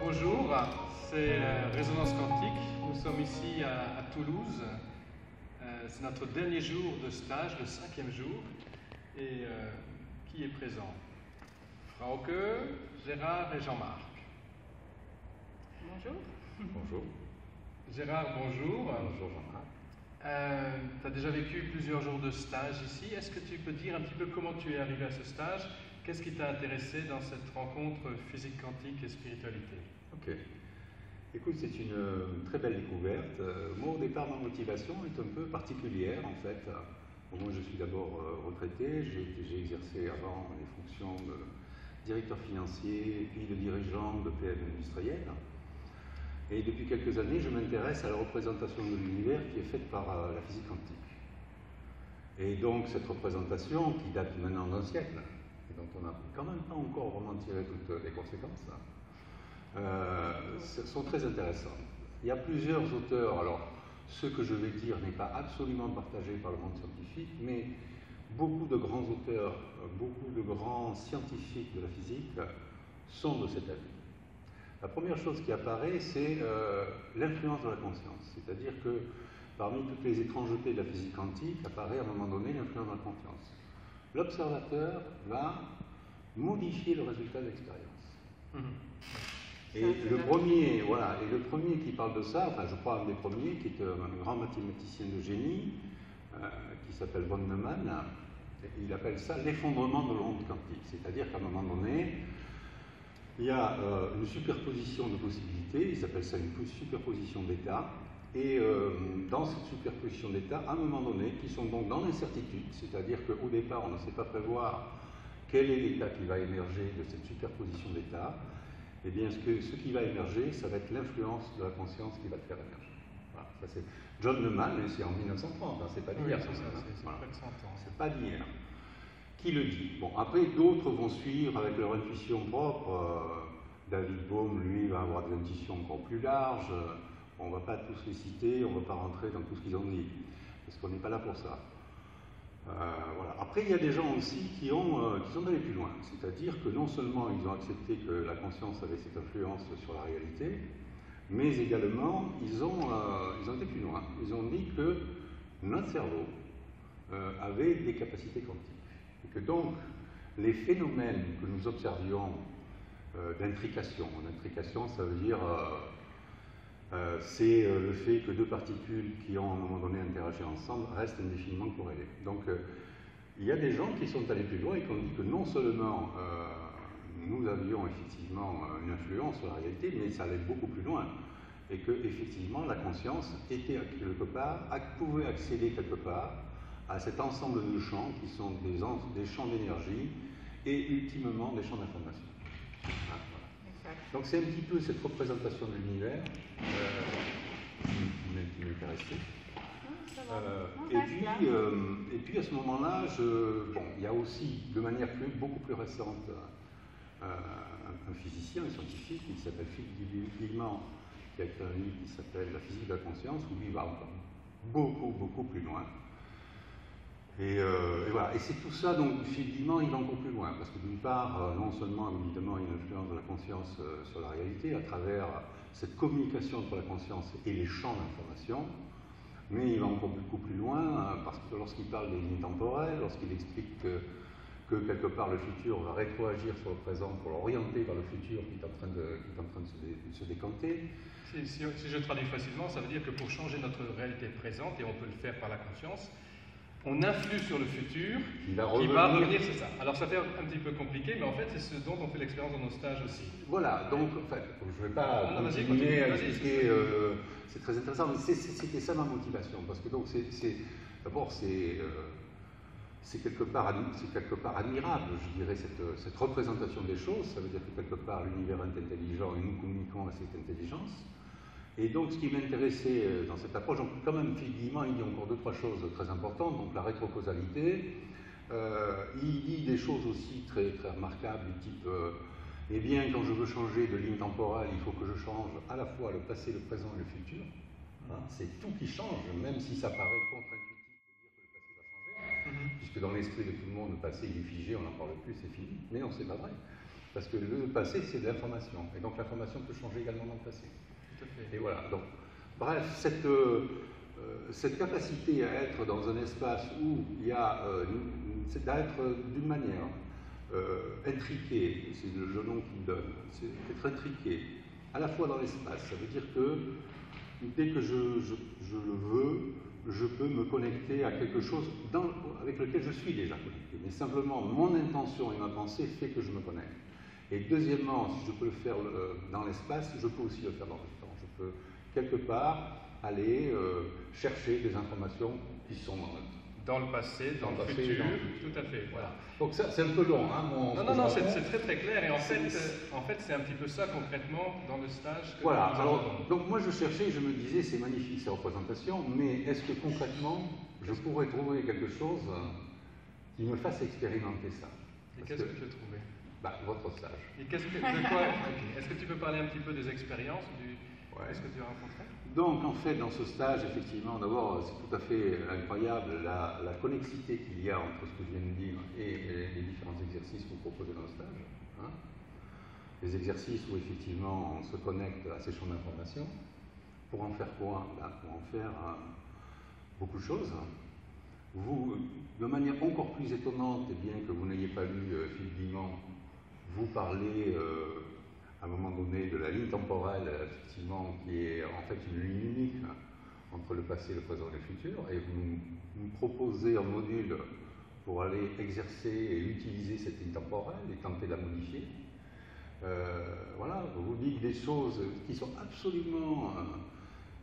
Bonjour, c'est Résonance Quantique. Nous sommes ici à Toulouse. C'est notre dernier jour de stage, le 5e jour. Et qui est présent? Frauke, Gérard et Jean-Marc. Bonjour. Bonjour. Gérard, bonjour. Bonjour Jean-Marc. Tu as déjà vécu plusieurs jours de stage ici. Est-ce que tu peux dire un petit peu comment tu es arrivé à ce stage? Qu'est-ce qui t'a intéressé dans cette rencontre physique quantique et spiritualité? Ok. Écoute, c'est une très belle découverte. Moi, au départ, ma motivation est un peu particulière, en fait. Moi, je suis d'abord retraité. J'ai exercé avant les fonctions de directeur financier, puis de dirigeant de PME industrielle. Et depuis quelques années, je m'intéresse à la représentation de l'univers qui est faite par la physique quantique. Et donc, cette représentation, qui date maintenant d'un siècle, et dont on n'a quand même pas encore vraiment tiré toutes les conséquences, sont très intéressantes. Il y a plusieurs auteurs, alors ce que je vais dire n'est pas absolument partagé par le monde scientifique, mais beaucoup de grands auteurs, beaucoup de grands scientifiques de la physique sont de cet avis. La première chose qui apparaît, c'est l'influence de la conscience, c'est-à-dire que parmi toutes les étrangetés de la physique quantique apparaît à un moment donné l'influence de la conscience. L'observateur va modifier le résultat de l'expérience. Et le premier qui parle de ça, enfin je crois un des premiers, qui est un grand mathématicien de génie, qui s'appelle von Neumann, il appelle ça l'effondrement de l'onde quantique. C'est-à-dire qu'à un moment donné, il y a une superposition de possibilités, il appelle ça une superposition d'états, et dans cette superposition d'états, à un moment donné, qui sont donc dans l'incertitude, c'est-à-dire qu'au départ, on ne sait pas prévoir quel est l'état qui va émerger de cette superposition d'états. Eh bien, ce qui va émerger, ça va être l'influence de la conscience qui va le faire émerger. Voilà, ça c'est John Neumann, et c'est en 1930, hein, c'est pas d'hier. Oui, c'est près de 100 ans. C'est pas d'hier. Qui le dit? Bon, après, d'autres vont suivre avec leur intuition propre. David Bohm, lui, va avoir des intuitions encore plus larges. On ne va pas tous les citer, on ne va pas rentrer dans tout ce qu'ils ont dit, parce qu'on n'est pas là pour ça. Voilà. Après, il y a des gens aussi qui sont allés plus loin, c'est-à-dire que non seulement ils ont accepté que la conscience avait cette influence sur la réalité, mais également ils ont été plus loin. Ils ont dit que notre cerveau avait des capacités quantiques, et que donc les phénomènes que nous observions d'intrication, ça veut dire c'est le fait que deux particules qui ont à un moment donné interagi ensemble restent indéfiniment corrélées. Donc il y a des gens qui sont allés plus loin et qui ont dit que non seulement nous avions effectivement une influence sur la réalité, mais ça allait beaucoup plus loin. Et que effectivement la conscience était quelque part, pouvait accéder quelque part à cet ensemble de champs qui sont des champs d'énergie et ultimement des champs d'information. Donc c'est un petit peu cette représentation de l'univers qui m'intéressait. Et puis à ce moment-là, il y a aussi, de manière beaucoup plus récente, un physicien, un scientifique qui s'appelle Philippe Guillemant, qui a écrit un livre qui s'appelle La physique de la conscience, où lui va encore beaucoup plus loin. Et voilà, et c'est tout ça, donc finalement il va encore plus loin, parce que d'une part, non seulement évidemment il y a une influence de la conscience sur la réalité, à travers cette communication entre la conscience et les champs d'information, mais il va encore beaucoup plus loin, parce que lorsqu'il parle des lignes temporelles, lorsqu'il explique que quelque part le futur va rétroagir sur le présent pour l'orienter vers le futur qui est en train de se décanter. Si je traduis facilement, ça veut dire que pour changer notre réalité présente, et on peut le faire par la conscience, on influe sur le futur qui va revenir, c'est ça. Alors ça fait un petit peu compliqué, mais en fait c'est ce dont on fait l'expérience dans nos stages aussi. Voilà, donc en fait, je ne vais pas continuer à expliquer, c'est très intéressant, mais c'était ça ma motivation, parce que donc d'abord c'est quelque part admirable, je dirais, cette représentation des choses. Ça veut dire que quelque part l'univers est intelligent et nous communiquons à cette intelligence. Et donc, ce qui m'intéressait dans cette approche, donc quand même, Philippe Guillemant, il dit encore deux, trois choses très importantes. Donc, la rétrocausalité, il dit des choses aussi très, très remarquables, du type, eh bien, quand je veux changer de ligne temporelle, il faut que je change à la fois le passé, le présent et le futur. Hein, c'est tout qui change, même si ça paraît contre-intuitif de dire que le passé va changer, puisque dans l'esprit de tout le monde, le passé il est figé, on n'en parle plus, c'est fini. Mais non, c'est pas vrai. Parce que le passé, c'est de l'information. Et donc l'information peut changer également dans le passé. Tout à fait. Et voilà. Donc, bref, cette capacité à être dans un espace où il y a, c'est d'être d'une manière intriqué, c'est le nom qu'il donne, c'est être intriqué, à la fois dans l'espace. Ça veut dire que dès que je le veux, je peux me connecter à quelque chose avec lequel je suis déjà connecté. Mais simplement, mon intention et ma pensée fait que je me connecte. Et deuxièmement, si je peux le faire dans l'espace, je peux aussi le faire dans le temps. Je peux quelque part aller chercher des informations qui sont dans le passé, dans le futur, tout à fait. Voilà. Donc ça, c'est un peu long. Hein, non, c'est très très clair. Et en fait, c'est un petit peu ça concrètement dans le stage. Voilà. Alors, donc moi, je cherchais, je me disais, c'est magnifique ces représentations, mais est-ce que concrètement, je pourrais trouver quelque chose qui me fasse expérimenter ça? Et qu'est-ce que tu as trouvé? Votre stage. Et de quoi Est-ce que tu peux parler un petit peu des expériences Est-ce que tu as rencontré? Donc, en fait, dans ce stage, effectivement, d'abord, c'est tout à fait incroyable la connexité qu'il y a entre ce que je viens de dire et les différents exercices que vous proposez dans le stage. Hein. Les exercices où, effectivement, on se connecte à ces champs d'information. Pour en faire quoi? Pour en faire beaucoup de choses. Vous, de manière encore plus étonnante, et bien que vous n'ayez pas lu Philippe Guillemont, vous parlez à un moment donné de la ligne temporelle, effectivement, qui est en fait une ligne unique entre le passé, le présent et le futur, et vous nous proposez un module pour aller exercer et utiliser cette ligne temporelle et tenter de la modifier. Voilà, vous dites des choses qui sont absolument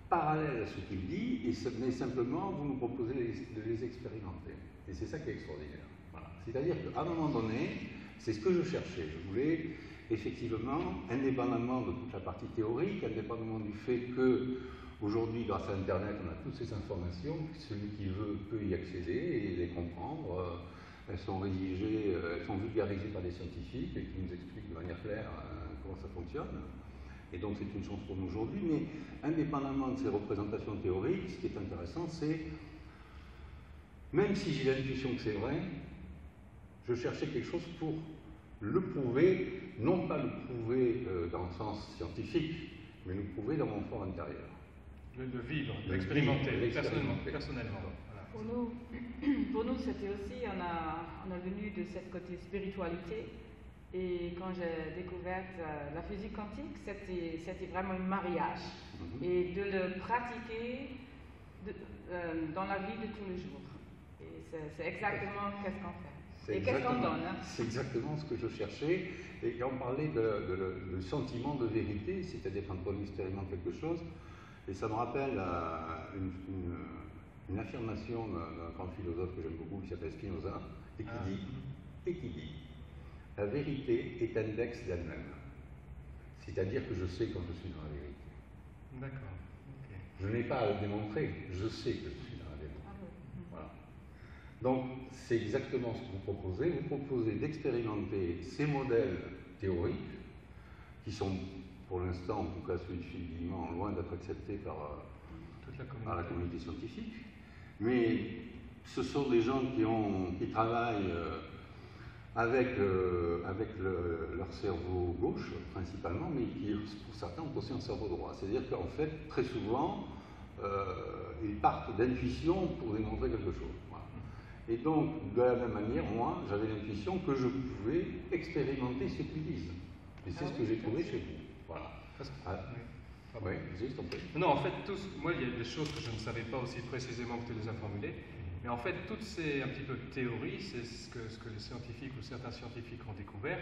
parallèles à ce qu'il dit, mais simplement vous nous proposez de les expérimenter. Et c'est ça qui est extraordinaire. Voilà. C'est-à-dire qu'à un moment donné, c'est ce que je cherchais. Je voulais effectivement, indépendamment de toute la partie théorique, indépendamment du fait que aujourd'hui, grâce à Internet, on a toutes ces informations, celui qui veut peut y accéder et les comprendre. Elles sont rédigées, elles sont vulgarisées par des scientifiques et qui nous expliquent de manière claire comment ça fonctionne. Et donc c'est une chance pour nous aujourd'hui, mais indépendamment de ces représentations théoriques, ce qui est intéressant, c'est, même si j'ai l'intuition que c'est vrai, je cherchais quelque chose pour le prouver, non pas le prouver dans le sens scientifique, mais le prouver dans mon fort intérieur. Le vivre, l'expérimenter, personnellement. Voilà. Pour nous c'était aussi, on est venu de cette côté spiritualité, et quand j'ai découvert la physique quantique, c'était vraiment un mariage, et de le pratiquer dans la vie de tous les jours. Et c'est exactement qu'est-ce qu'on fait. Et qu'est-ce qu'on donne, hein? C'est exactement ce que je cherchais. Et on parlait de sentiment de vérité, c'est-à-dire quand on expérimente quelque chose. Et ça me rappelle une affirmation d'un grand philosophe que j'aime beaucoup, qui s'appelle Spinoza, et qui dit la vérité est index d'elle-même. C'est-à-dire que je sais quand je suis dans la vérité. D'accord. Okay. Je n'ai pas à le démontrer, je sais que je suis dans la vérité. Voilà. Donc, c'est exactement ce que vous proposez. Vous proposez d'expérimenter ces modèles théoriques, qui sont, pour l'instant, en tout cas celui de Philippe Guillemont, loin d'être acceptés par la communauté scientifique. Mais ce sont des gens qui travaillent avec leur cerveau gauche, principalement, mais qui, pour certains, ont aussi un cerveau droit. C'est-à-dire qu'en fait, très souvent, ils partent d'intuition pour démontrer quelque chose. Voilà. Et donc, de la même manière, moi, j'avais l'intuition que je pouvais expérimenter ce qu'ils disent. Et c'est ce que j'ai trouvé chez vous. Voilà. Oui, juste en fait. Non, en fait, moi, il y a des choses que je ne savais pas aussi précisément que tu les as formulées. Mais en fait, toutes ces un petit peu théories, c'est ce que les scientifiques ou certains scientifiques ont découvert,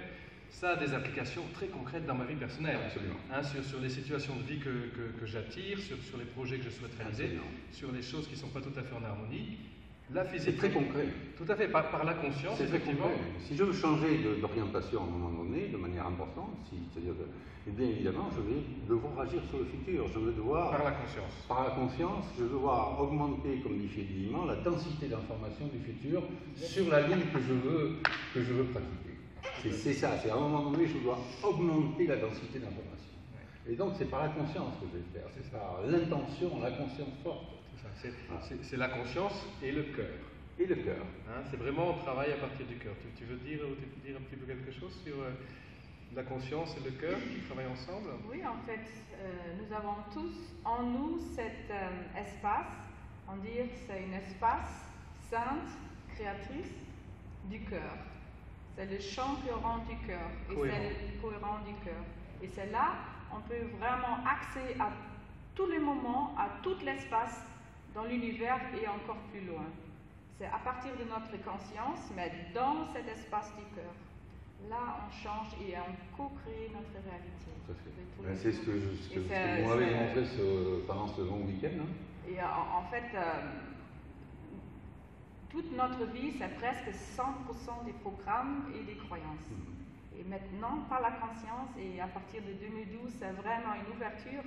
ça a des applications très concrètes dans ma vie personnelle. Absolument. Hein, sur les situations de vie que j'attire, sur les projets que je souhaite réaliser, absolument, sur les choses qui ne sont pas tout à fait en harmonie. La physique. C'est très concret. Tout à fait, par la conscience. C'est très concret. Si je veux changer d'orientation à un moment donné, de manière importante, c'est-à-dire que, eh bien évidemment, je vais devoir agir sur le futur. Je vais devoir. Par la conscience. Par la conscience, je vais devoir augmenter, comme dit Philippe Guillemont, la densité d'information du futur sur la ligne que je veux pratiquer. C'est ça, c'est à un moment donné, je dois augmenter la densité d'information. Et donc, c'est par la conscience que je vais le faire. C'est par l'intention, la conscience forte. C'est la conscience et le cœur. Et le cœur. Hein, c'est vraiment on travaille à partir du cœur. Tu veux dire un petit peu quelque chose sur la conscience et le cœur qui travaillent ensemble. Oui, en fait, nous avons tous en nous cet espace, on dit que c'est un espace sainte, créatrice du cœur. C'est le chant cohérent du cœur. Et c'est le cohérent du cœur. Et c'est là, on peut vraiment accéder à tous les moments, à tout l'espace dans l'univers et encore plus loin. C'est à partir de notre conscience, mais dans cet espace du cœur. Là, on change et on co-crée notre réalité. Tout à fait. C'est ce que vous m'avez montré pendant ce long week-end. Hein. Et en fait, toute notre vie, c'est presque 100% des programmes et des croyances. Et maintenant, par la conscience, et à partir de 2012, c'est vraiment une ouverture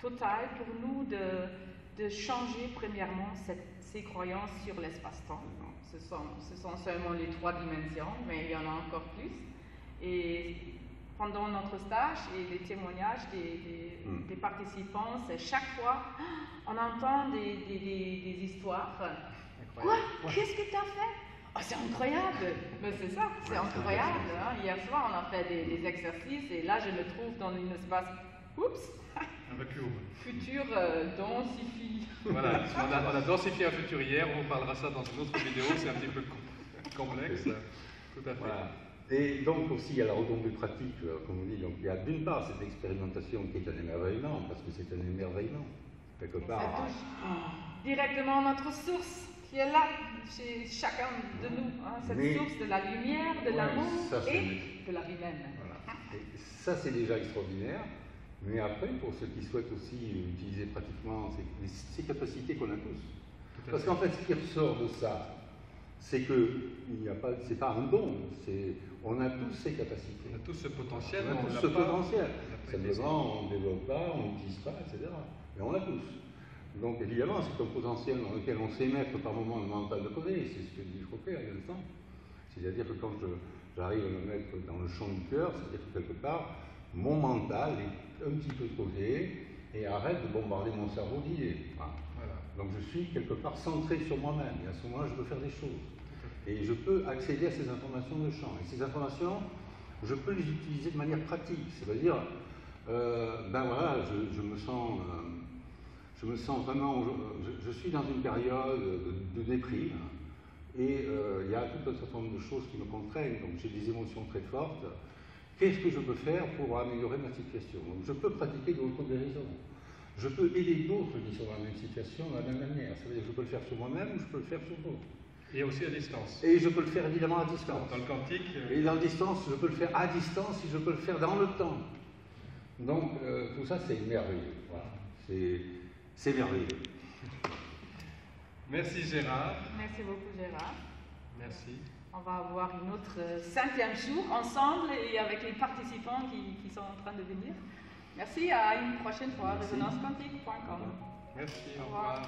totale pour nous de changer premièrement ces croyances sur l'espace-temps. Ce sont seulement les 3 dimensions, mais il y en a encore plus. Et pendant notre stage et les témoignages des participants, c'est chaque fois, on entend des histoires. Quoi? Qu'est-ce que tu as fait? Oh, c'est incroyable! Mais c'est ça, c'est incroyable. Hein? Hier soir, on a fait des exercices et là, je me trouve dans un espace. Oups! Un vacuum. Futur densifie. Voilà, on a densifié un futur hier, on parlera ça dans une autre vidéo, c'est un petit peu complexe. Tout à fait. Voilà. Et donc aussi, il y a la retombée pratique, comme on dit. Donc il y a d'une part cette expérimentation qui est un émerveillement, parce que c'est un émerveillement, quelque part. Ça touche directement notre source, qui est là, chez chacun de nous. Hein, cette source de la lumière, de l'amour et de la vie même. Voilà. Et ça, c'est déjà extraordinaire. Mais après, pour ceux qui souhaitent aussi utiliser pratiquement ces capacités qu'on a tous. Parce qu'en fait, ce qui ressort de ça, c'est que c'est pas un don, on a tous ces capacités. On a tous ce potentiel. On a tous ce potentiel. Simplement, on ne développe pas, on n'utilise pas, etc. Mais on l'a tous. Donc évidemment, c'est un potentiel dans lequel on sait mettre par moment le mental de côté. C'est ce que dit Foucault à l'instant. C'est-à-dire que quand j'arrive à me mettre dans le champ du cœur, c'est-à-dire que quelque part, mon mental est un petit peu de côté et arrête de bombarder mon cerveau d'idées. Voilà. Donc je suis quelque part centré sur moi-même et à ce moment-là je peux faire des choses. Et je peux accéder à ces informations de champ. Et ces informations, je peux les utiliser de manière pratique. C'est-à-dire, voilà, je me sens vraiment, je suis dans une période de déprime et il y a tout un certain nombre de choses qui me contraignent. Donc j'ai des émotions très fortes. Qu'est-ce que je peux faire pour améliorer ma situation? Donc, je peux pratiquer de l'auto-guérison. Je peux aider d'autres qui sont dans la même situation de la même manière. Ça veut dire que je peux le faire sur moi-même ou je peux le faire sur d'autres. Et aussi à distance. Et je peux le faire évidemment à distance. Dans le quantique. Et dans la distance, je peux le faire à distance et je peux le faire dans le temps. Donc tout ça, c'est merveilleux. Voilà. C'est merveilleux. Merci Gérard. Merci beaucoup Gérard. Merci. On va avoir une autre 5e jour ensemble et avec les participants qui sont en train de venir. Merci, à une prochaine fois, résonancequantique.com. Merci, au revoir.